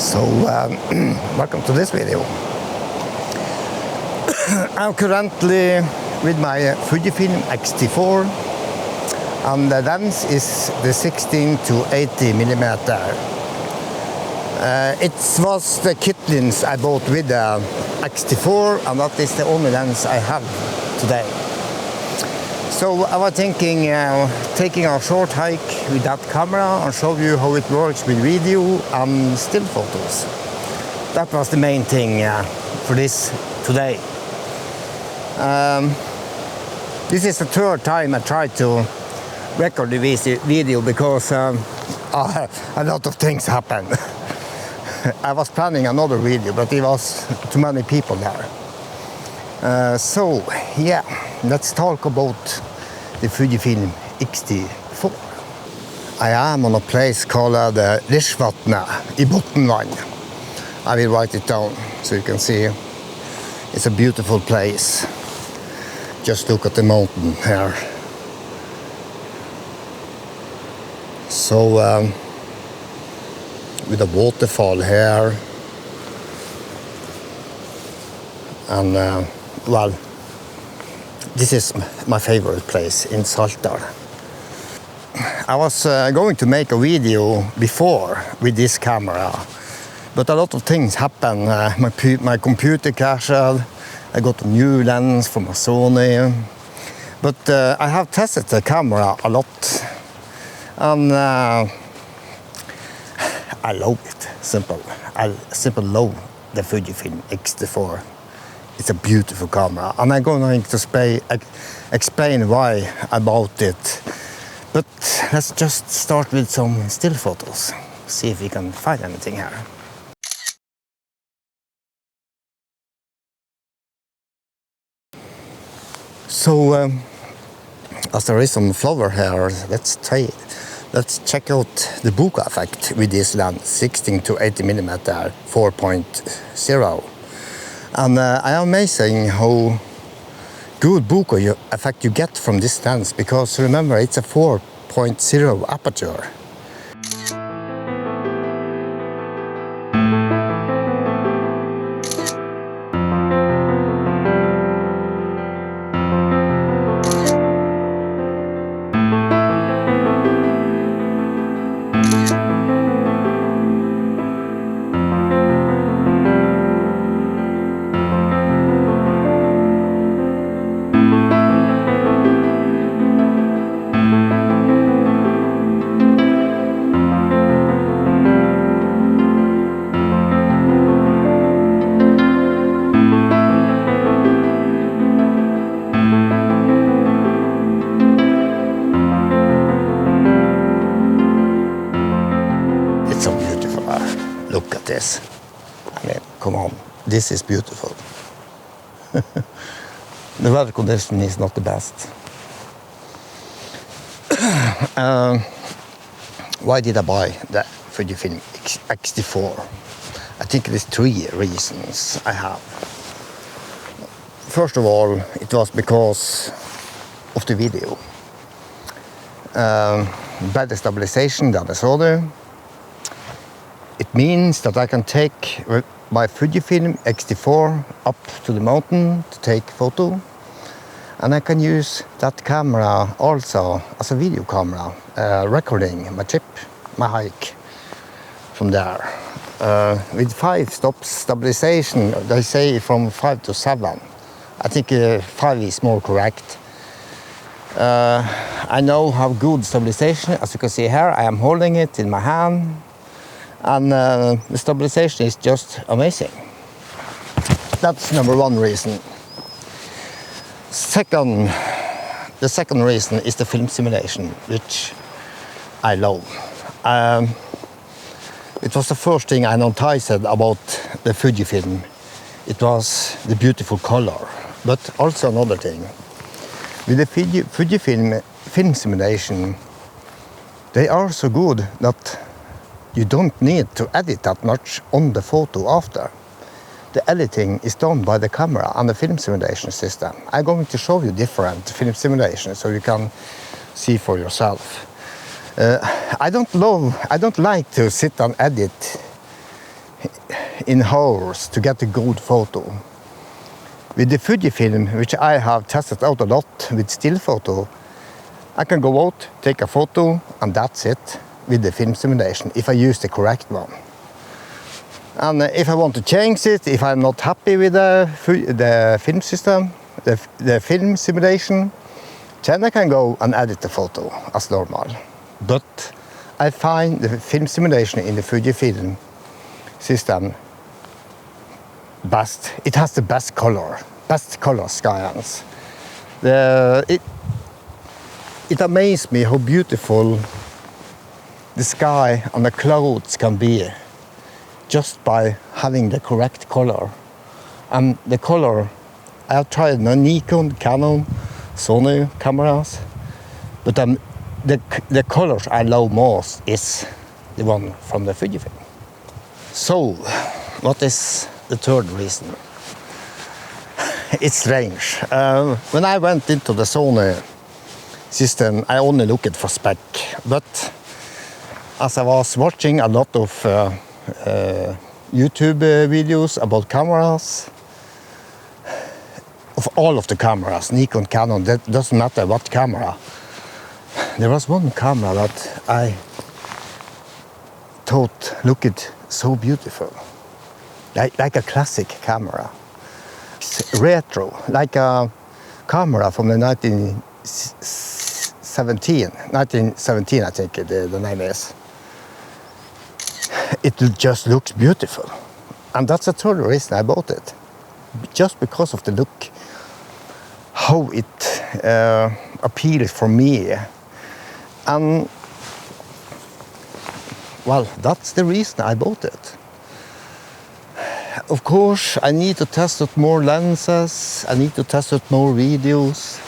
So welcome to this video. I'm currently with my Fujifilm xt4 and the lens is the 16 to 80 millimeter. It was the kit lens I bought with the xt4 and that is the only lens I have today. So I was thinking taking a short hike with that camera and show you how it works with video and still photos. That was the main thing for this today. This is the third time I tried to record the video because a lot of things happened. I was planning another video, but there was too many people there. So yeah, let's talk about the Fujifilm xt4. I am on a place called Littlevatnet in Botnvatn. I will write it down so you can see. It's a beautiful place. Just look at the mountain here. So with a waterfall here, and well, this is my favorite place in Saltar. I was going to make a video before with this camera, but a lot of things happened. My computer crashed. I got a new lens from a Sony, but I have tested the camera a lot, and I love it. Simple. I love the Fujifilm xt4. It's a beautiful camera, and I'm going to explain why I bought it. But let's just start with some still photos. See if we can find anything here. So, as there is some flower here, let's check out the bokeh effect with this lens, 16 to 80 millimeter 4.0. And I am amazing how good bokeh effect you get from this lens, because remember it's a 4.0 aperture. Look at this. I mean, come on. This is beautiful. The weather condition is not the best. Why did I buy the Fujifilm xt4? I think it is 3 reasons I have. First of all, it was because of the video. Better stabilization than I saw there. It means that I can take my Fujifilm xt4 up to the mountain to take photo, and I can use that camera also as a video camera, recording my trip, my hike from there. With 5 stops stabilization, they say from 5 to 7. I think 5 is more correct. I now have good stabilization. As you can see here, I am holding it in my hand. And the stabilization is just amazing. That's number 1 reason. The second reason is the film simulation, which I love. It was the first thing I noticed about the Fujifilm. It was the beautiful color, but also another thing. With the Fujifilm film simulation, they are so good that you don't need to edit that much on the photo after. The editing is done by the camera and the film simulation system. I'm going to show you different film simulations so you can see for yourself. I don't like to sit and edit in hours to get a good photo. With the Fujifilm, which I have tested out a lot with still photo, I can go out, take a photo, and that's it with the film simulation, if I use the correct one. And if I want to change it, if I'm not happy with the film system, the film simulation, then I can go and edit the photo as normal. But I find the film simulation in the Fujifilm system best. It has the best color science. It amazes me how beautiful the sky and the clouds can be just by having the correct color. And the color, I have tried Nikon, Canon, Sony cameras, but the colors I love most is the one from the Fujifilm. So, what is the third reason? It's strange. When I went into the Sony system, I only looked for spec, but as I was watching a lot of YouTube videos about cameras, of all of the cameras, Nikon, Canon, that doesn't matter what camera. There was one camera that I thought looked so beautiful, like a classic camera. It's retro, like a camera from the 1917, I think the name is. It just looks beautiful. And that's the third reason I bought it. Just because of the look, how it appeals for me. And, well, that's the reason I bought it. Of course, I need to test out more lenses, I need to test out more videos,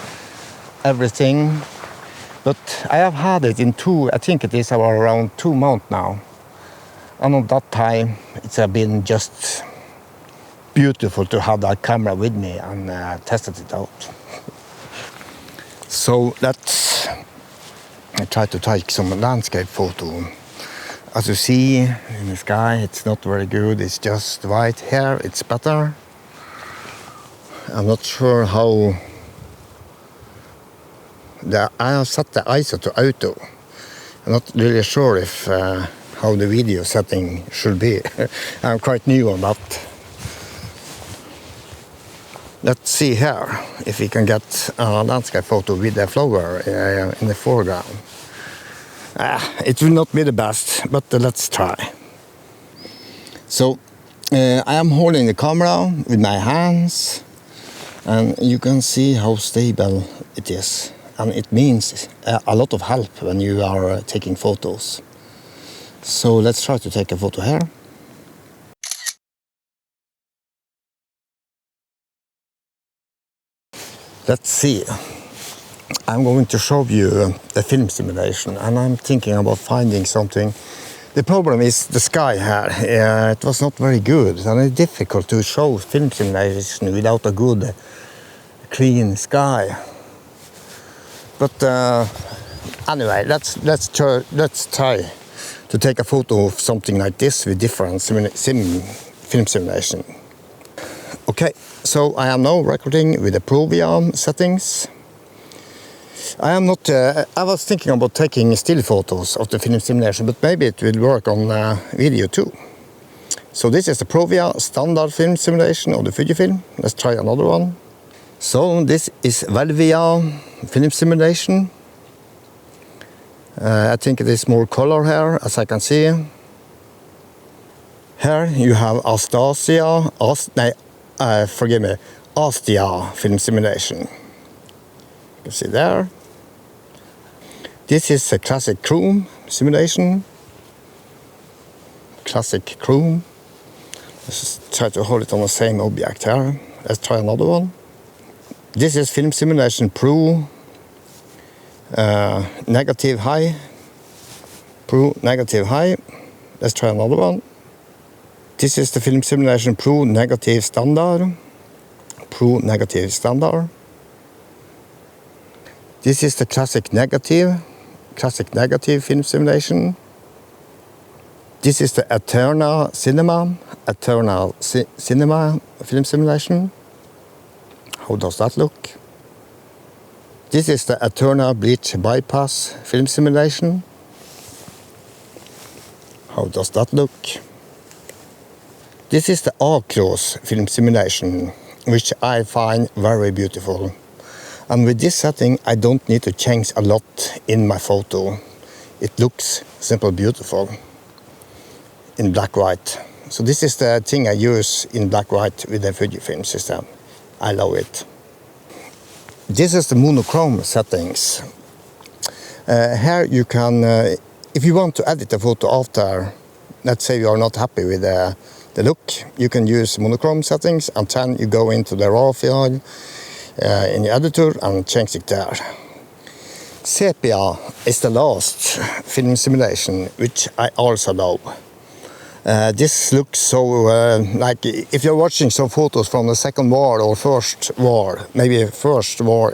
everything. But I have had it in I think it is around 2 months now. And at that time, it's been just beautiful to have that camera with me and tested it out. So I tried to take some landscape photo. As you see in the sky, it's not very good. It's just white here. It's better. I'm not sure how. I have set the ISO to auto. I'm not really sure if how the video setting should be. I'm quite new on that. Let's see here if we can get a landscape photo with the flower in the foreground. It will not be the best, but let's try. So I am holding the camera with my hands, and you can see how stable it is. And it means a lot of help when you are taking photos. So let's try to take a photo here. Let's see. I'm going to show you the film simulation, and I'm thinking about finding something. The problem is the sky here. It was not very good, and it's difficult to show film simulation without a good, clean sky. But anyway, let's try to take a photo of something like this with different film simulation. Okay, so I am now recording with the Provia settings. I am not. I was thinking about taking still photos of the film simulation, but maybe it will work on video too. So this is the Provia standard film simulation of the Fujifilm. Let's try another one. So this is Velvia film simulation. I think it is more color here, as I can see. Here you have Astia film simulation. You can see there. This is a classic chrome simulation. Classic chrome. Let's just try to hold it on the same object here. Let's try another one. This is Film Simulation Pro negative high. Pro negative high. Let's try another one. This is the Film Simulation Pro negative standard. Pro negative standard. This is the classic negative film simulation. This is the Eterna Cinema Eternal Cinema film simulation. How does that look? This is the Eternal Bleach Bypass film simulation. How does that look? This is the Acros film simulation, which I find very beautiful. And with this setting, I don't need to change a lot in my photo. It looks simple beautiful in black-white. So this is the thing I use in black-white with the Fujifilm system. I love it. This is the monochrome settings. Here you can, if you want to edit the photo after, let's say you are not happy with the look, you can use monochrome settings, and then you go into the raw file in the editor and change it there. Sepia is the last film simulation, which I also love. This looks so like if you're watching some photos from the Second War or First War, maybe First War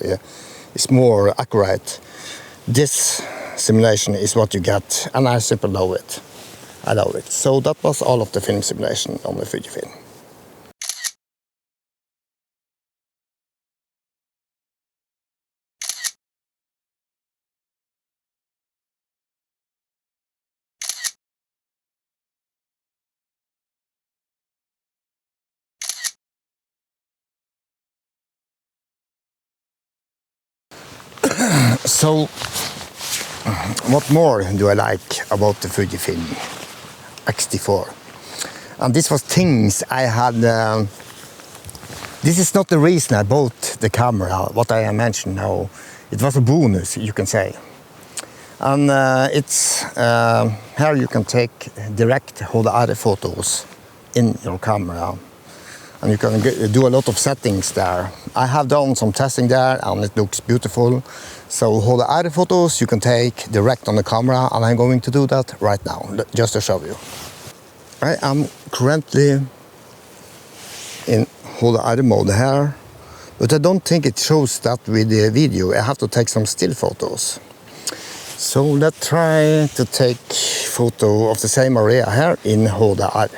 is more accurate. This simulation is what you get, and I simply love it. I love it. So that was all of the film simulation on the Fujifilm. So, what more do I like about the Fujifilm xt4? And this was things I had. This is not the reason I bought the camera, what I mentioned now. It was a bonus, you can say. And it's here you can take direct HDR photos in your camera. And you can do a lot of settings there. I have done some testing there and it looks beautiful. So HDR photos you can take direct on the camera, and I'm going to do that right now, just to show you. I am currently in HDR mode here, but I don't think it shows that with the video. I have to take some still photos. So let's try to take photo of the same area here in HDR.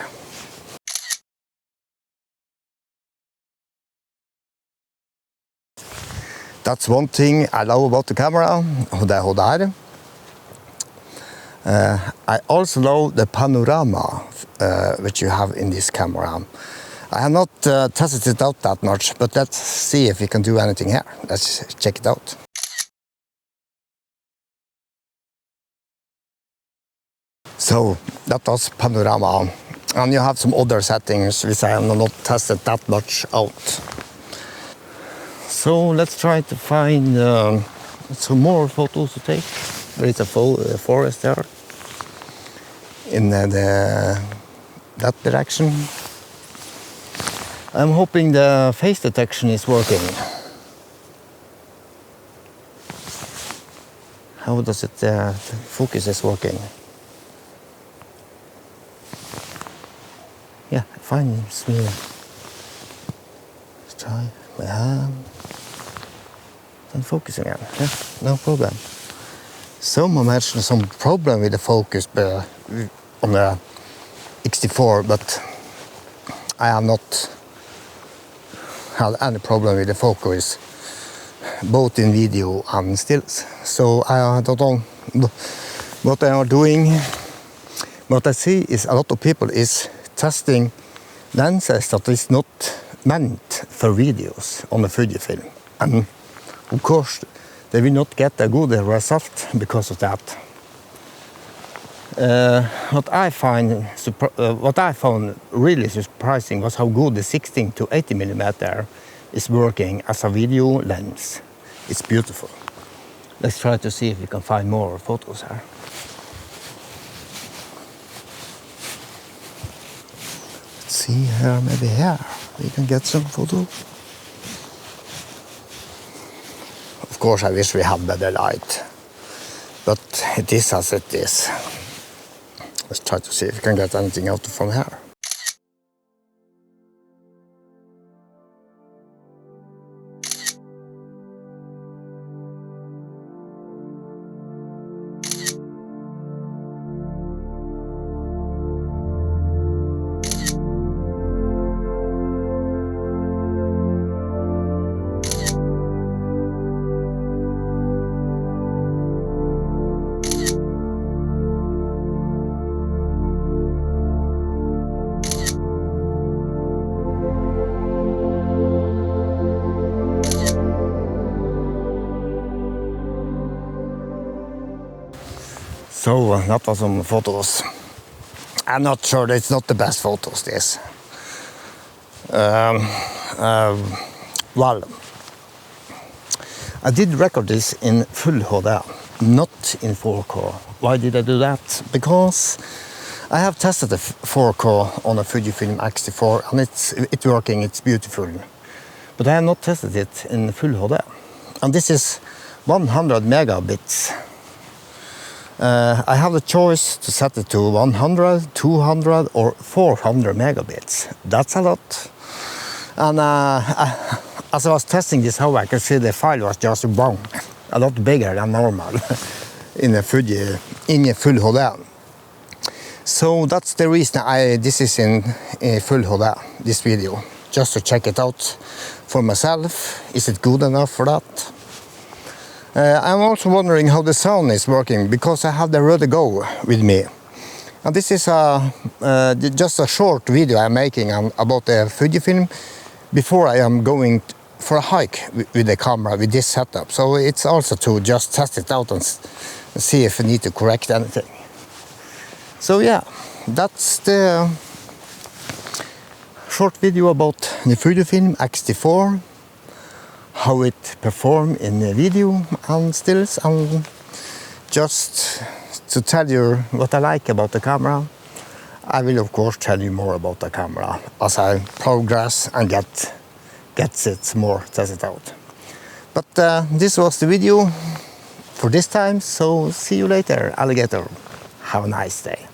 That's one thing I love about the camera, the HDR. I also love the panorama which you have in this camera. I have not tested it out that much, but let's see if we can do anything here. Let's check it out. So that was panorama, and you have some other settings which I have not tested that much out. So let's try to find some more photos to take. There is a forest there in that direction. I'm hoping the face detection is working. How does it focus is working? Yeah, fine. Let's try my hand. And focus again. Yeah, no problem. Someone mentioned some problem with the focus on the xt4, but I have not had any problem with the focus, both in video and stills. So I don't know what they are doing. What I see is a lot of people is testing lenses that is not meant for videos on the Fujifilm. And of course, they will not get a good result because of that. What I found really surprising was how good the 16 to 80mm is working as a video lens. It's beautiful. Let's try to see if we can find more photos here. Let's see here, maybe here we can get some photo. Of course, I wish we had better light, but it is as it is. Let's try to see if we can get anything out from here. So that was some photos. I'm not sure, it's not the best photos, this. Well, I did record this in full HD, not in 4K. Why did I do that? Because I have tested the 4K on a Fujifilm xt4 and it's working, it's beautiful. But I have not tested it in full HD. And this is 100 megabits. I have the choice to set it to 100, 200 or 400 megabits. That's a lot. And as I was testing this, how I could see the file was just wrong, a lot bigger than normal in a full HD. So that's the reason this is in full HD, this video, just to check it out for myself. Is it good enough for that? I'm also wondering how the sound is working, because I have the Rode Go with me. And this is just a short video I'm making about the Fujifilm before I am going for a hike with the camera with this setup. So it's also to just test it out and see if I need to correct anything. So yeah, that's the short video about the Fujifilm xt4, how it performs in the video and stills, and just to tell you what I like about the camera. I will of course tell you more about the camera as I progress and gets it more tested out. But this was the video for this time, so see you later, alligator. Have a nice day.